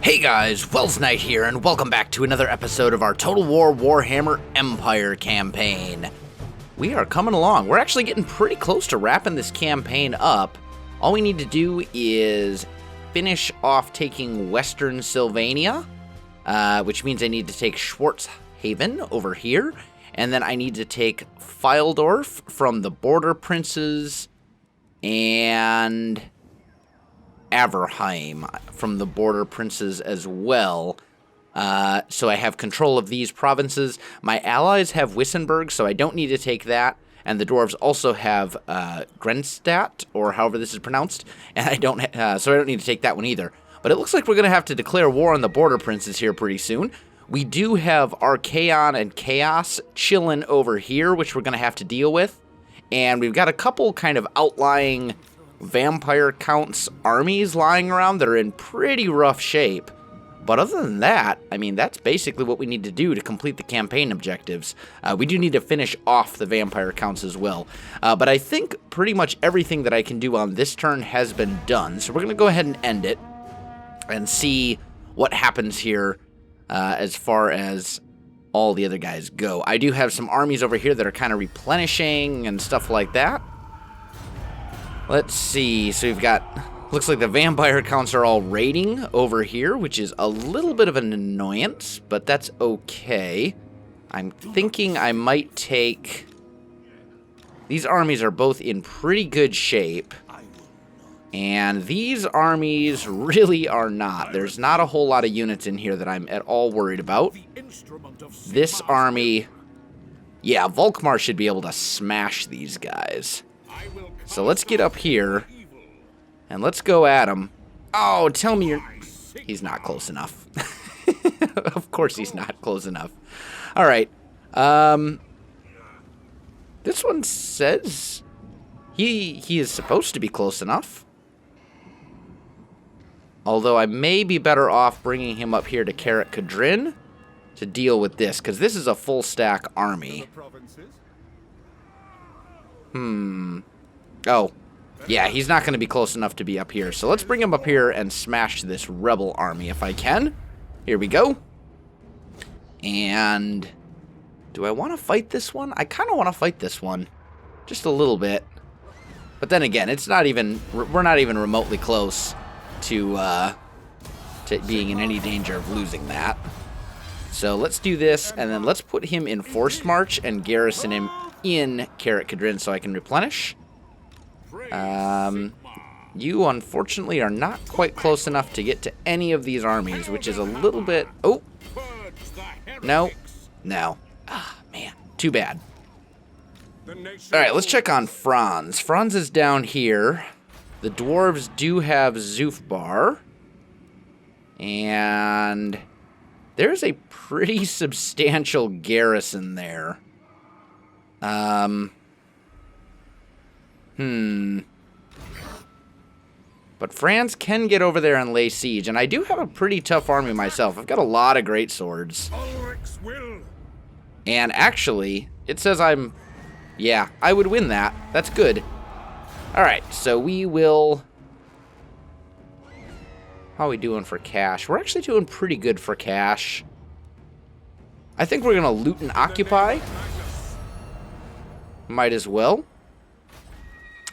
Hey guys, Welsknight here, and welcome back to another episode of our Total War Warhammer Empire campaign. We are coming along. We're actually getting pretty close to wrapping this campaign up. All we need to do is finish off taking Western Sylvania, which means I need to take Schwarzhaven over here, and then I need to take Fildorf from the Border Princes, and Averheim from the Border Princes as well. So I have control of these provinces. My allies have Wissenberg, so I don't need to take that. And the dwarves also have Grenstadt, or however this is pronounced, and so I don't need to take that one either. But it looks like we're going to have to declare war on the Border Princes here pretty soon. We do have Archaon and Chaos chilling over here, which we're going to have to deal with. And we've got a couple kind of outlying vampire counts armies lying around that are in pretty rough shape. But other than that, I mean, that's basically what we need to do to complete the campaign objectives. We do need to finish off the vampire counts as well. But I think pretty much everything that I can do on this turn has been done. So we're going to go ahead and end it and see what happens here as far as all the other guys go. I do have some armies over here that are kind of replenishing and stuff like that. Let's see, so we've got, looks like the vampire counts are all raiding over here, which is a little bit of an annoyance, but that's okay. I'm thinking I might take, these armies are both in pretty good shape, and these armies really are not. There's not a whole lot of units in here that I'm at all worried about. This army, yeah, Volkmar should be able to smash these guys. So let's get up here, and let's go at him. Oh, tell me he's not close enough. Of course he's not close enough. All right. This one says he is supposed to be close enough. Although I may be better off bringing him up here to Karat Kadrin to deal with this, because this is a full stack army. Oh, yeah, he's not going to be close enough to be up here. So let's bring him up here and smash this rebel army if I can. Here we go. And do I want to fight this one? I kind of want to fight this one. Just a little bit. But then again, it's not even, we're not even remotely close to being in any danger of losing that. So let's do this, and then let's put him in forced march and garrison him in Karat Kadrin so I can replenish. You unfortunately are not quite close enough to get to any of these armies, which is a little bit, oh, no, ah, man, too bad. Alright, let's check on Franz. Franz is down here. The dwarves do have Zofar, and there's a pretty substantial garrison there. But Franz can get over there and lay siege, and I do have a pretty tough army myself. I've got a lot of great swords. And actually, it says yeah, I would win that. That's good. Alright, so we will... How are we doing for cash? We're actually doing pretty good for cash. I think we're going to loot and occupy. Might as well.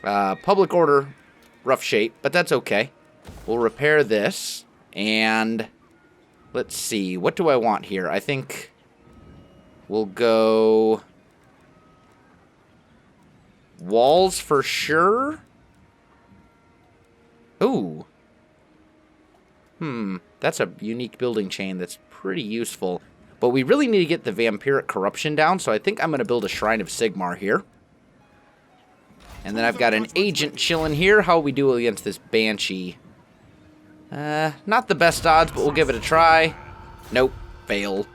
Public order, rough shape, but that's okay. We'll repair this, and let's see. What do I want here? I think we'll go walls for sure. Ooh. That's a unique building chain that's pretty useful. But we really need to get the vampiric corruption down, so I think I'm going to build a Shrine of Sigmar here. And then I've got an agent chilling here. How we do against this Banshee? Not the best odds, but we'll give it a try. Nope, fail.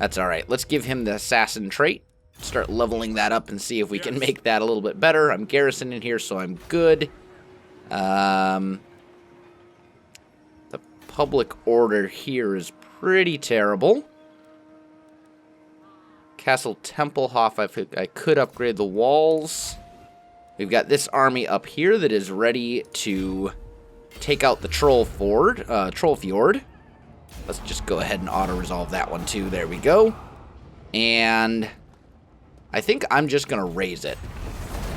That's alright. Let's give him the assassin trait. Start leveling that up and see if we can make that a little bit better. I'm garrisoning here, so I'm good. The public order here is pretty terrible. Castle Tempelhof, I could upgrade the walls. We've got this army up here that is ready to take out the Troll Fjord. Let's just go ahead and auto-resolve that one too. There we go. And I think I'm just going to raise it.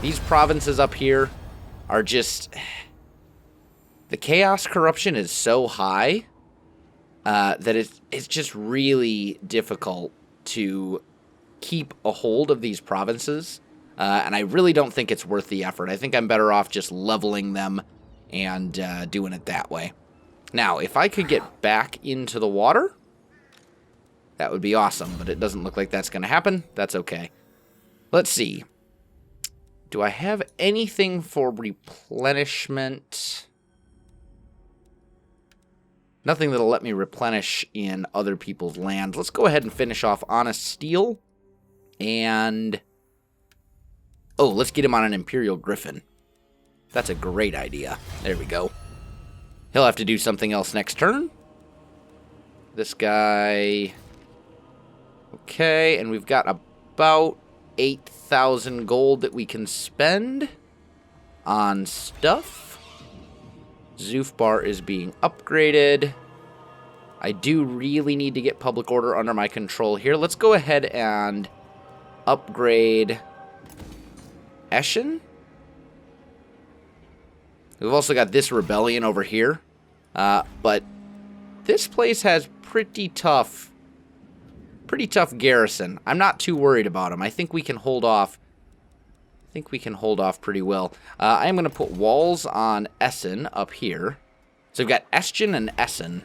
These provinces up here are just... The chaos corruption is so high that it's just really difficult to keep a hold of these provinces. And I really don't think it's worth the effort. I think I'm better off just leveling them and doing it that way. Now, if I could get back into the water, that would be awesome. But it doesn't look like that's going to happen. That's okay. Let's see. Do I have anything for replenishment? Nothing that'll let me replenish in other people's lands. Let's go ahead and finish off Honest Steel. And... oh, let's get him on an Imperial Griffin. That's a great idea. There we go. He'll have to do something else next turn. This guy... okay, and we've got about 8,000 gold that we can spend on stuff. Zofar is being upgraded. I do really need to get public order under my control here. Let's go ahead and upgrade Eschen. We've also got this rebellion over here. But this place has pretty tough garrison. I'm not too worried about them. I think we can hold off. I think we can hold off pretty well. I am going to put walls on Essen up here. So we've got Eschen and Essen.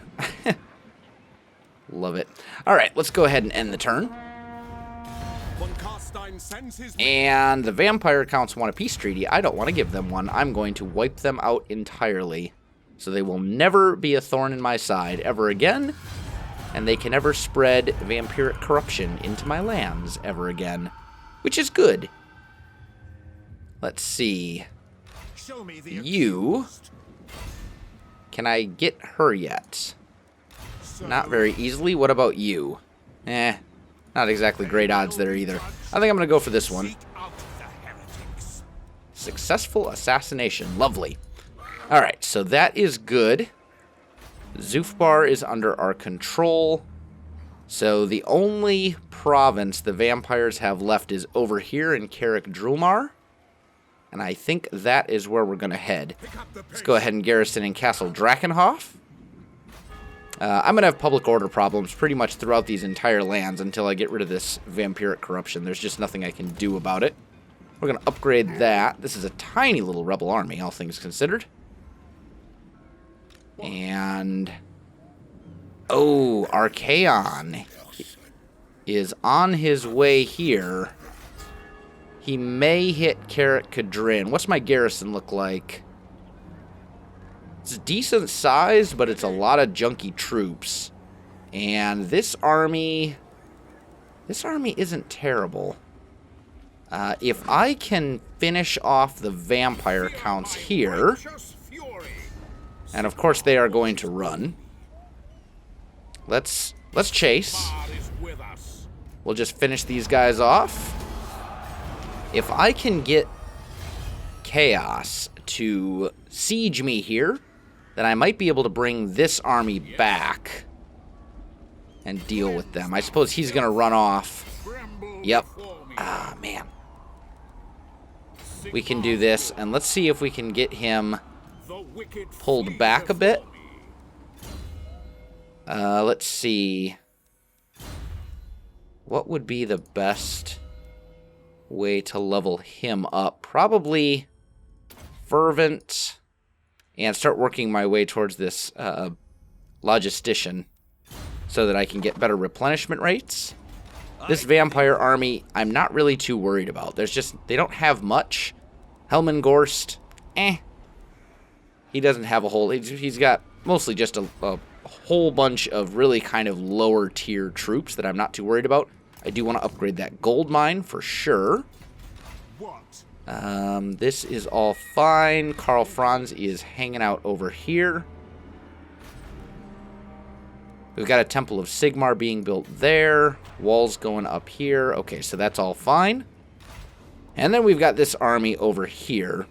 Love it. All right, let's go ahead and end the turn. And the vampire counts want a peace treaty. I don't want to give them one. I'm going to wipe them out entirely. So they will never be a thorn in my side ever again. And they can never spread vampiric corruption into my lands ever again. Which is good. Let's see. You. Can I get her yet? Not very easily. What about you? Not exactly great odds there either. I think I'm going to go for this one. Successful assassination. Lovely. Alright, so that is good. Zofar is under our control. So the only province the vampires have left is over here in Carrick Drumar. And I think that is where we're going to head. Let's go ahead and garrison in Castle Drakenhof. I'm going to have public order problems pretty much throughout these entire lands until I get rid of this vampiric corruption. There's just nothing I can do about it. We're going to upgrade that. This is a tiny little rebel army, all things considered. And... oh, Archaon is on his way here. He may hit Carrick Cadrin. What's my garrison look like? It's decent size, but it's a lot of junky troops. And this army isn't terrible. If I can finish off the vampire counts here, and of course they are going to run. Let's chase. We'll just finish these guys off. If I can get Chaos to siege me here, then I might be able to bring this army back and deal with them. I suppose he's going to run off. Yep. Ah, man. We can do this, and let's see if we can get him pulled back a bit. Let's see. What would be the best way to level him up? Probably Fervent, and start working my way towards this Logistician so that I can get better replenishment rates. This vampire army, I'm not really too worried about. They don't have much. Helman Gorst, he doesn't have a whole, he's got mostly just a whole bunch of really kind of lower tier troops that I'm not too worried about. I do want to upgrade that gold mine for sure. This is all fine. Karl Franz is hanging out over here. We've got a Temple of Sigmar being built there. Walls going up here. Okay, so that's all fine. And then we've got this army over here.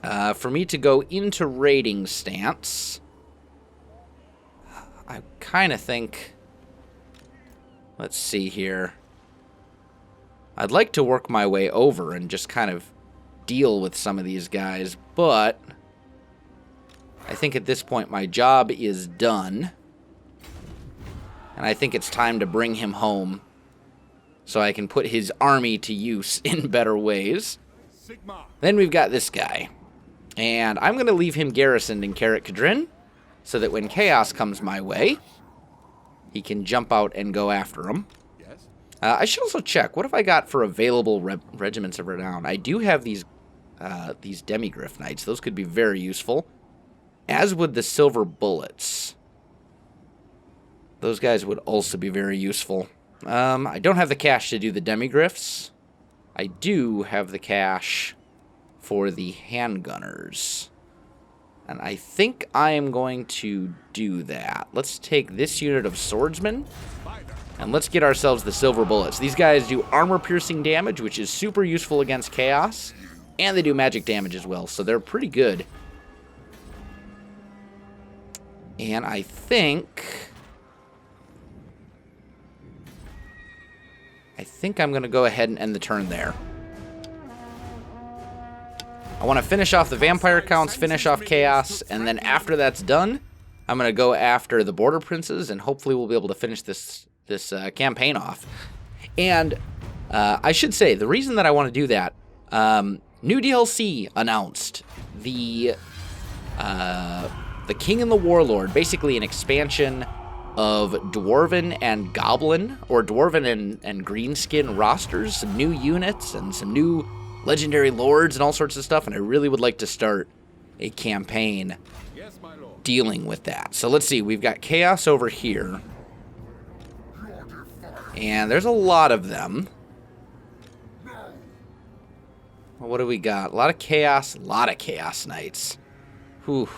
For me to go into raiding stance, I kind of think... Let's see here. I'd like to work my way over and just kind of deal with some of these guys, but I think at this point my job is done. And I think it's time to bring him home so I can put his army to use in better ways. Then we've got this guy. And I'm going to leave him garrisoned in Karak Kadrin so that when chaos comes my way, he can jump out and go after him. I should also check. What have I got for available regiments of renown? I do have these Demigryph Knights. Those could be very useful. As would the Silver Bullets. Those guys would also be very useful. I don't have the cash to do the Demigryphs. I do have the cash for the Handgunners. And I think I am going to do that. Let's take this unit of Swordsmen. And let's get ourselves the Silver Bullets. These guys do armor-piercing damage, which is super useful against Chaos. And they do magic damage as well, so they're pretty good. And I think I'm going to go ahead and end the turn there. I want to finish off the Vampire Counts, finish off Chaos, and then after that's done, I'm going to go after the Border Princes, and hopefully we'll be able to finish this campaign off. And I should say, the reason that I want to do that, new DLC announced. The King and the Warlord, basically an expansion of Dwarven and Goblin, or Dwarven and Greenskin rosters, some new units and some new legendary lords and all sorts of stuff, and I really would like to start a campaign dealing with that. So let's see, we've got Chaos over here. And there's a lot of them. What do we got? A lot of Chaos Knights. Whew.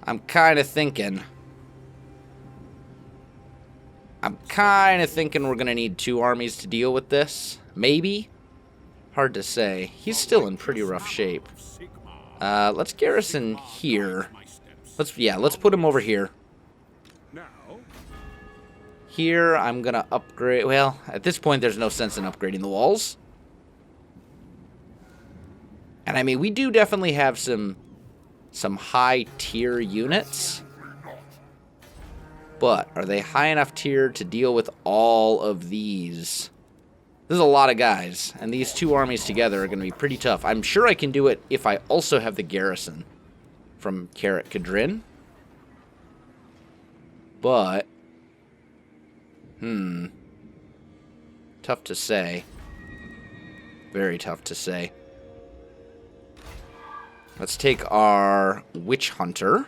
I'm kind of thinking we're going to need 2 armies to deal with this. Maybe? Hard to say. He's still in pretty rough shape. Let's garrison here. Let's put him over here. Here, I'm going to upgrade... Well, at this point, there's no sense in upgrading the walls. And, I mean, we do definitely have some high-tier units. But, are they high enough tier to deal with all of these? There's a lot of guys, and these 2 armies together are going to be pretty tough. I'm sure I can do it if I also have the garrison from Karak Kadrin. But... tough to say. Very tough to say. Let's take our Witch Hunter.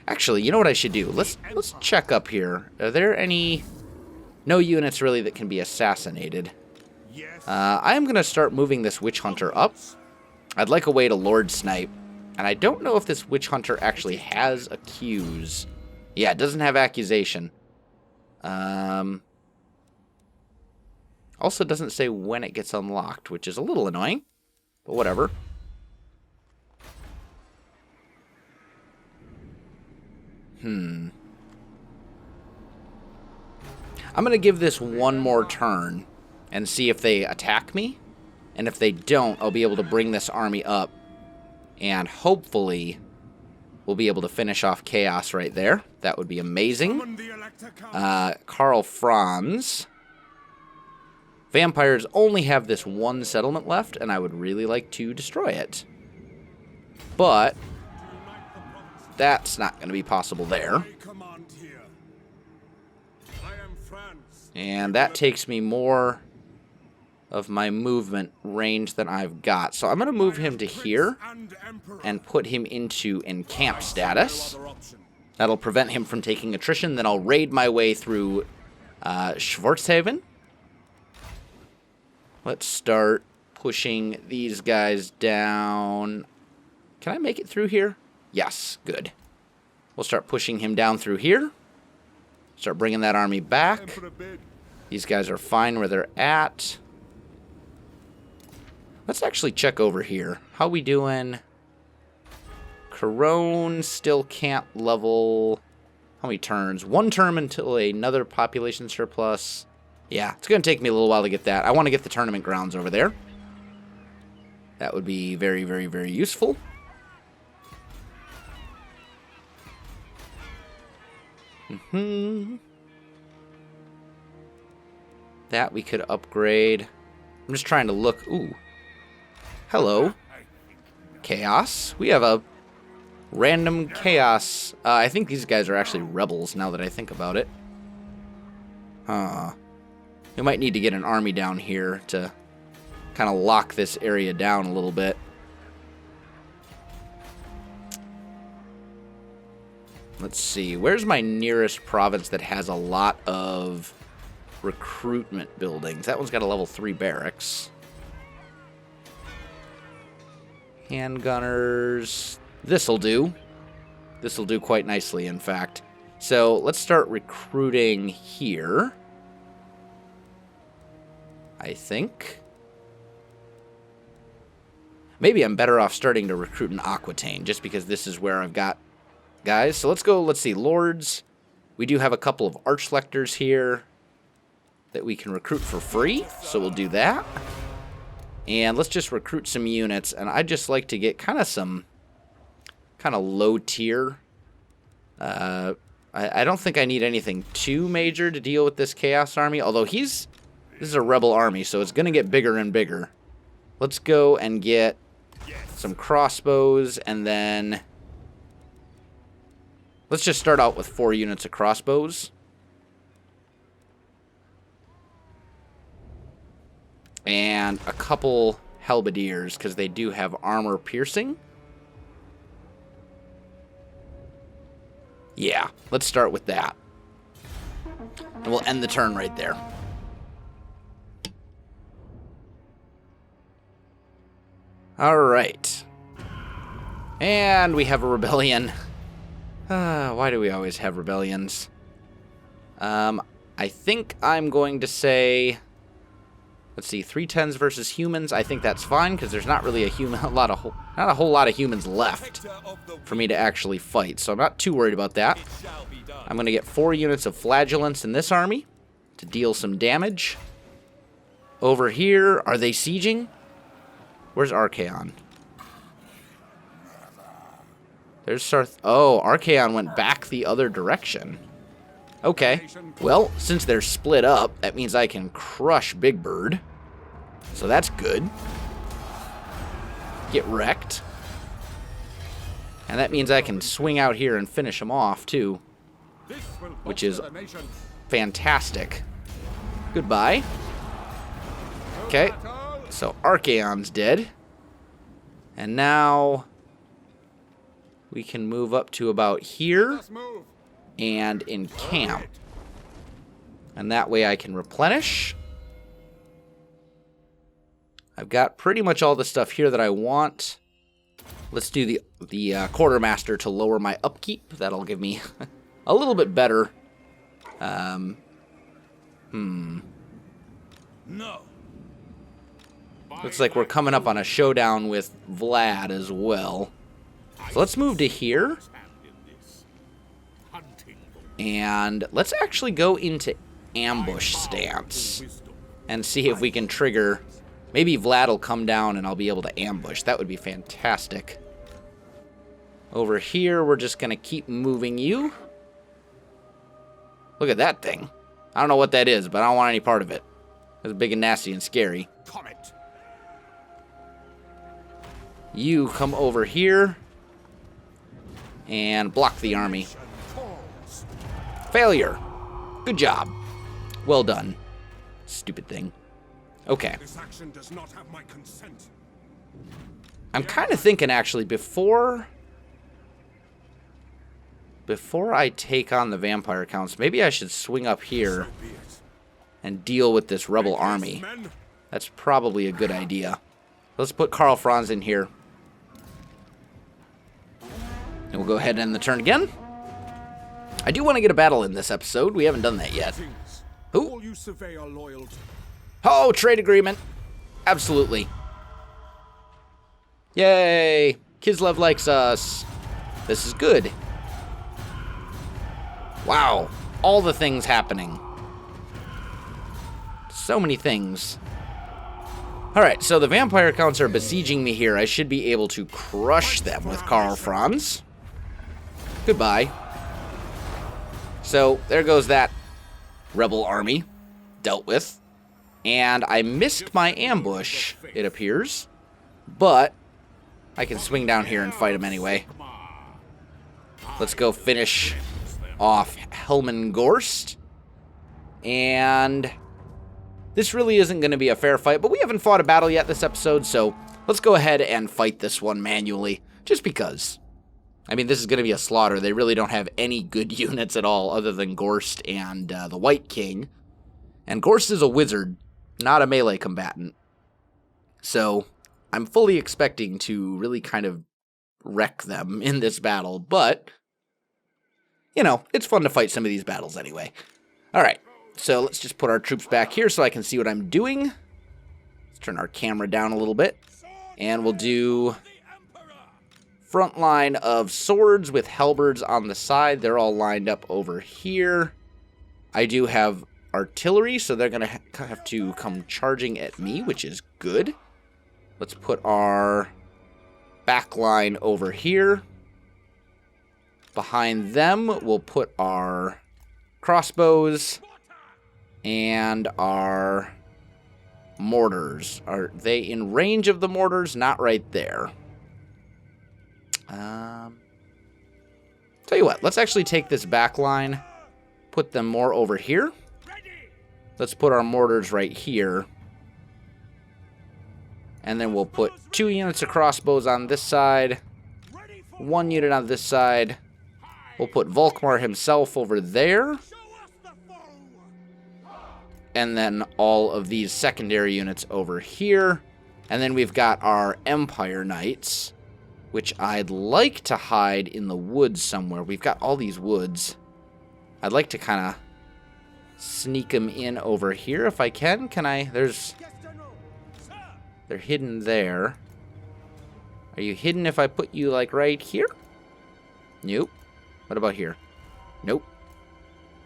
Actually, you know what I should do? Let's check up here. Are there any... No units, really, that can be assassinated. I am going to start moving this Witch Hunter up. I'd like a way to Lord Snipe. And I don't know if this Witch Hunter actually has accuse. Yeah, it doesn't have accusation. Also doesn't say when it gets unlocked, which is a little annoying. But whatever. I'm going to give this one more turn and see if they attack me. And if they don't, I'll be able to bring this army up. And hopefully, we'll be able to finish off Chaos right there. That would be amazing. Karl Franz. Vampires only have this one settlement left, and I would really like to destroy it. But that's not going to be possible there. And that takes me more of my movement range than I've got. So I'm going to move him to here and put him into encamp status. That'll prevent him from taking attrition. Then I'll raid my way through Schwarzhaven. Let's start pushing these guys down. Can I make it through here? Yes, good. We'll start pushing him down through here. Start bringing that army back. These guys are fine where they're at. Let's actually check over here. How we doing? Corone still can't level... How many turns? 1 turn until another population surplus. Yeah, it's going to take me a little while to get that. I want to get the tournament grounds over there. That would be very, very, very useful. That we could upgrade. I'm just trying to look. Ooh. Hello. Chaos. We have a random chaos. I think these guys are actually rebels now that I think about it. We might need to get an army down here to kind of lock this area down a little bit. Let's see. Where's my nearest province that has a lot of recruitment buildings? That one's got a level 3 barracks. Handgunners. This'll do. This'll do quite nicely, in fact. So let's start recruiting here. I think. Maybe I'm better off starting to recruit in Aquitaine, just because this is where I've got guys. So let's go, let's see, Lords. We do have a couple of Archlectors here that we can recruit for free, so we'll do that. And let's just recruit some units, and I'd just like to get kind of some kind of low tier. I don't think I need anything too major to deal with this Chaos Army, although this is a rebel army, so it's going to get bigger and bigger. Let's go and get some crossbows, and then let's just start out with 4 units of crossbows. And a couple halberdiers, because they do have armor piercing. Yeah, let's start with that. And we'll end the turn right there. Alright. And we have a rebellion. Why do we always have rebellions? I think I'm going to say... Let's see, 310s versus humans. I think that's fine, because there's not really not a whole lot of humans left for me to actually fight. So I'm not too worried about that. I'm going to get 4 units of flagellants in this army to deal some damage. Over here, are they sieging? Where's Archaon? There's Sarth. Oh, Archaon went back the other direction. Okay, well, since they're split up, that means I can crush Big Bird. So that's good. Get wrecked. And that means I can swing out here and finish them off, too. Which is fantastic. Goodbye. Okay, so Archaon's dead. And now we can move up to about here. And in camp. And that way I can replenish. I've got pretty much all the stuff here that I want. Let's do the quartermaster to lower my upkeep. That'll give me a little bit better. No. Looks like we're coming up on a showdown with Vlad as well. So let's move to here. And let's actually go into ambush stance and see if we can trigger. Maybe Vlad will come down and I'll be able to ambush. That would be fantastic. Over here, we're just going to keep moving you. Look at that thing. I don't know what that is, but I don't want any part of it. It's big and nasty and scary. You come over here and block the army. Failure. Good job. Well done. Stupid thing. Okay. This action does not have my consent. I'm kind of thinking, actually, before I take on the vampire counts, maybe I should swing up here and deal with this rebel army. That's probably a good idea. Let's put Karl Franz in here. And we'll go ahead and end the turn again. I do want to get a battle in this episode. We haven't done that yet. Who? Oh, trade agreement. Absolutely. Yay. Kislev likes us. This is good. Wow. All the things happening. So many things. Alright, so the vampire counts are besieging me here. I should be able to crush them with Karl Franz. Goodbye. So, there goes that rebel army. Dealt with. And I missed my ambush, it appears. But I can swing down here and fight him anyway. Let's go finish off Helman Gorst. And this really isn't going to be a fair fight, but we haven't fought a battle yet this episode, so let's go ahead and fight this one manually, just because. I mean, this is going to be a slaughter. They really don't have any good units at all other than Gorst and the White King. And Gorst is a wizard, not a melee combatant. So I'm fully expecting to really kind of wreck them in this battle, but, you know, it's fun to fight some of these battles anyway. Alright, so let's just put our troops back here so I can see what I'm doing. Let's turn our camera down a little bit, and we'll do front line of swords with halberds on the side. They're all lined up over here. I do have artillery, so they're going to have to come charging at me, which is good. Let's put our back line over here. Behind them, we'll put our crossbows and our mortars. Are they in range of the mortars? Not right there. Tell you what, let's actually take this back line, put them more over here. Let's put our mortars right here. And then we'll put 2 units of crossbows on this side, 1 unit on this side. We'll put Volkmar himself over there. And then all of these secondary units over here. And then we've got our Empire Knights, which I'd like to hide in the woods somewhere. We've got all these woods. I'd like to kind of sneak them in over here if I can. Can I? They're hidden there. Are you hidden if I put you, like, right here? Nope. What about here? Nope.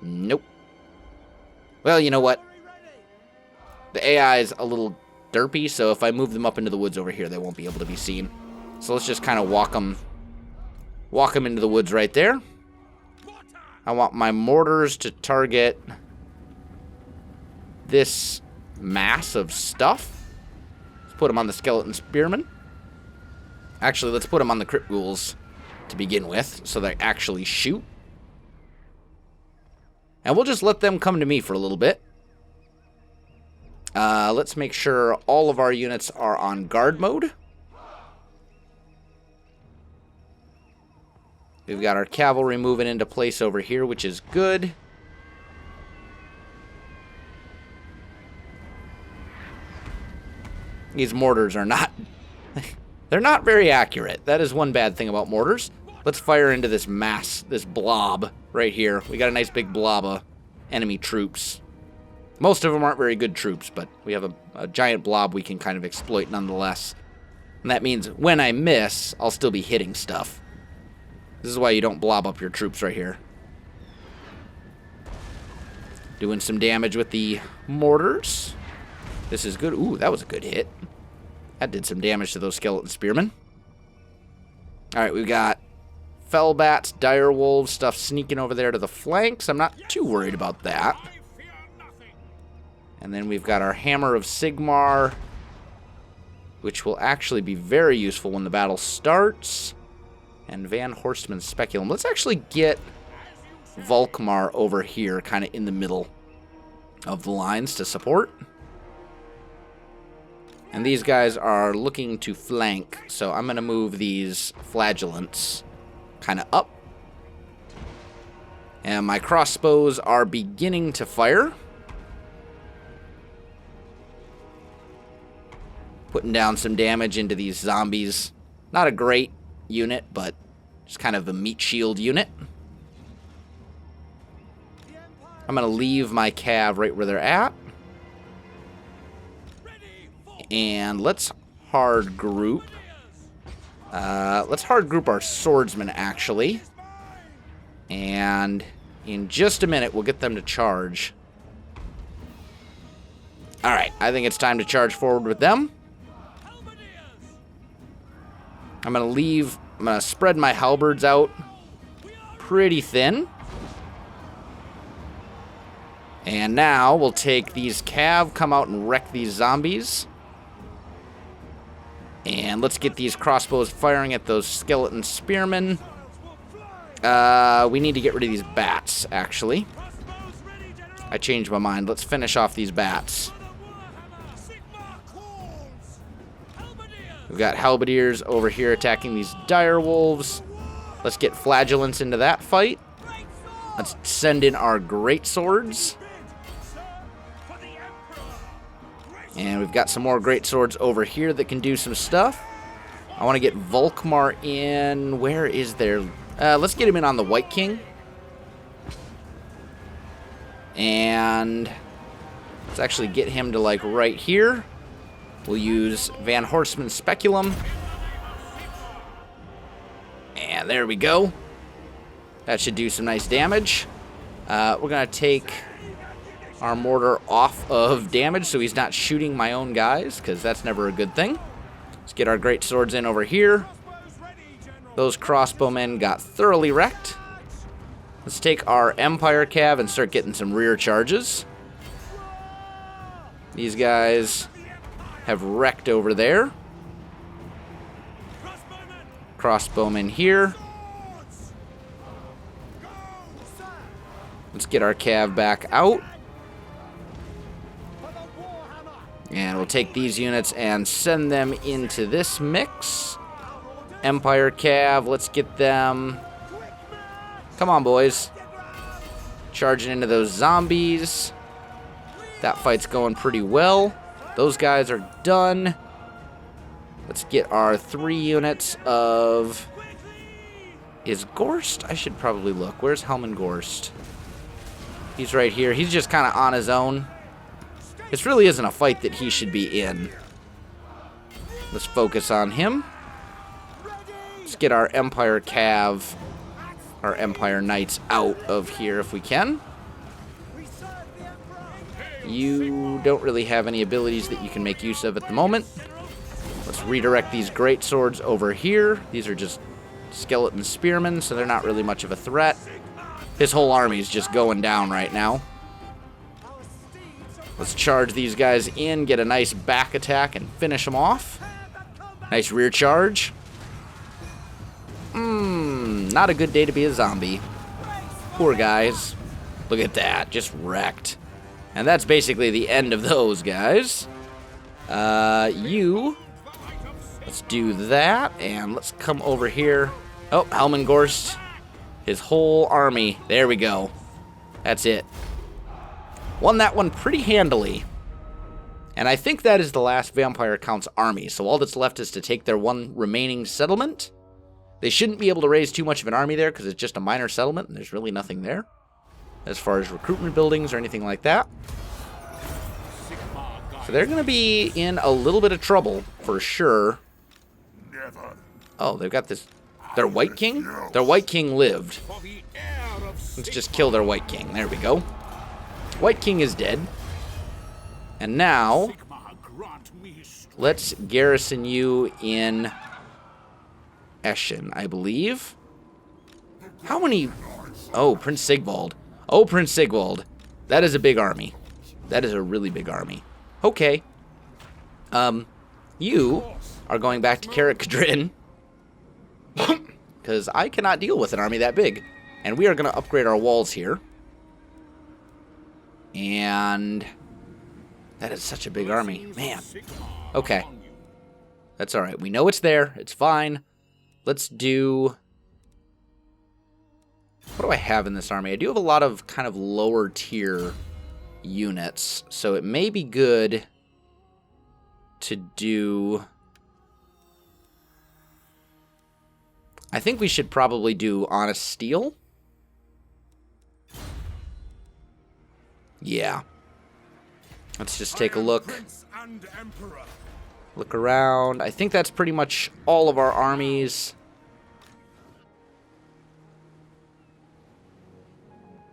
Nope. Well, you know what? The AI is a little derpy, so if I move them up into the woods over here, they won't be able to be seen. So let's just kind of walk them into the woods right there. I want my mortars to target this mass of stuff. Let's put them on the skeleton spearmen. Actually, let's put them on the crypt ghouls to begin with, so they actually shoot. And we'll just let them come to me for a little bit. Let's make sure all of our units are on guard mode. We've got our cavalry moving into place over here, which is good. These mortars are not... they're not very accurate. That is one bad thing about mortars. Let's fire into this mass, this blob right here. We got a nice big blob of enemy troops. Most of them aren't very good troops, but we have a giant blob we can kind of exploit nonetheless. And that means when I miss, I'll still be hitting stuff. This is why you don't blob up your troops right here. Doing some damage with the mortars. This is good. Ooh, that was a good hit. That did some damage to those skeleton spearmen. Alright, we've got fellbats, direwolves, stuff sneaking over there to the flanks. I'm not too worried about that. And then we've got our Hammer of Sigmar, which will actually be very useful when the battle starts. And Van Horstman's Speculum. Let's actually get Volkmar over here, kind of in the middle of the lines to support. And these guys are looking to flank, so I'm going to move these flagellants kind of up. And my crossbows are beginning to fire. Putting down some damage into these zombies. Not a great unit, but just kind of a meat shield unit. I'm going to leave my cav right where they're at. And let's hard group Let's hard group our swordsmen, actually. And in just a minute, we'll get them to charge. Alright, I think it's time to charge forward with them. I'm going to spread my halberds out pretty thin. And now we'll take these cav, come out and wreck these zombies. And let's get these crossbows firing at those skeleton spearmen. We need to get rid of these bats, actually. I changed my mind. Let's finish off these bats. We've got halberdiers over here attacking these dire wolves. Let's get flagellants into that fight. Let's send in our great swords. And we've got some more great swords over here that can do some stuff. I want to get Volkmar in. Where is there? Let's get him in on the White King. And let's actually get him to like right here. We'll use Van Horstman's Speculum. And there we go. That should do some nice damage. We're going to take our mortar off of damage so he's not shooting my own guys, because that's never a good thing. Let's get our great swords in over here. Those crossbowmen got thoroughly wrecked. Let's take our Empire Cav and start getting some rear charges. These guys have wrecked over there. Crossbowmen here. Let's get our Cav back out. And we'll take these units and send them into this mix. Empire Cav, let's get them. Come on, boys. Charging into those zombies. That fight's going pretty well. Those guys are done. Let's get our 3 units of... Is Gorst? I should probably look. Where's Helman Gorst? He's right here. He's just kind of on his own. This really isn't a fight that he should be in. Let's focus on him. Let's get our Empire Cav, our Empire Knights out of here if we can. You don't really have any abilities that you can make use of at the moment. Let's redirect these great swords over here. These are just skeleton spearmen, so they're not really much of a threat. His whole army's just going down right now. Let's charge these guys in, get a nice back attack, and finish them off. Nice rear charge. Not a good day to be a zombie. Poor guys. Look at that, just wrecked. And that's basically the end of those guys. Let's do that, and let's come over here. Oh, Helman Gorst. His whole army. There we go. That's it. Won that one pretty handily. And I think that is the last Vampire Count's army, so all that's left is to take their one remaining settlement. They shouldn't be able to raise too much of an army there, because it's just a minor settlement, and there's really nothing there as far as recruitment buildings or anything like that. So they're going to be in a little bit of trouble, for sure. Oh, they've got this... Their White King? Their White King lived. Let's just kill their White King. There we go. White King is dead. And now, let's garrison you in Eschen, I believe. How many... Oh, Prince Sigvald. Oh, Prince Sigvald. That is a big army. That is a really big army. Okay. You are going back to Carrick-Cadrin. Because I cannot deal with an army that big. And we are going to upgrade our walls here. And that is such a big army. Man. Okay. That's alright. We know it's there. It's fine. Let's do... What do I have in this army? I do have a lot of kind of lower tier units. So it may be good to do... I think we should probably do Honest Steel. Yeah. Let's just take a look. Look around. I think that's pretty much all of our armies.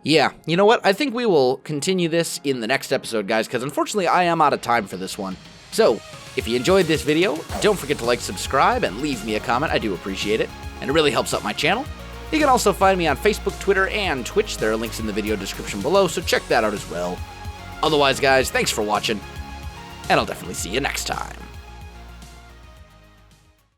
Yeah, you know what? I think we will continue this in the next episode, guys, because unfortunately I am out of time for this one. So, if you enjoyed this video, don't forget to like, subscribe, and leave me a comment. I do appreciate it, and it really helps out my channel. You can also find me on Facebook, Twitter, and Twitch. There are links in the video description below, so check that out as well. Otherwise, guys, thanks for watching, and I'll definitely see you next time.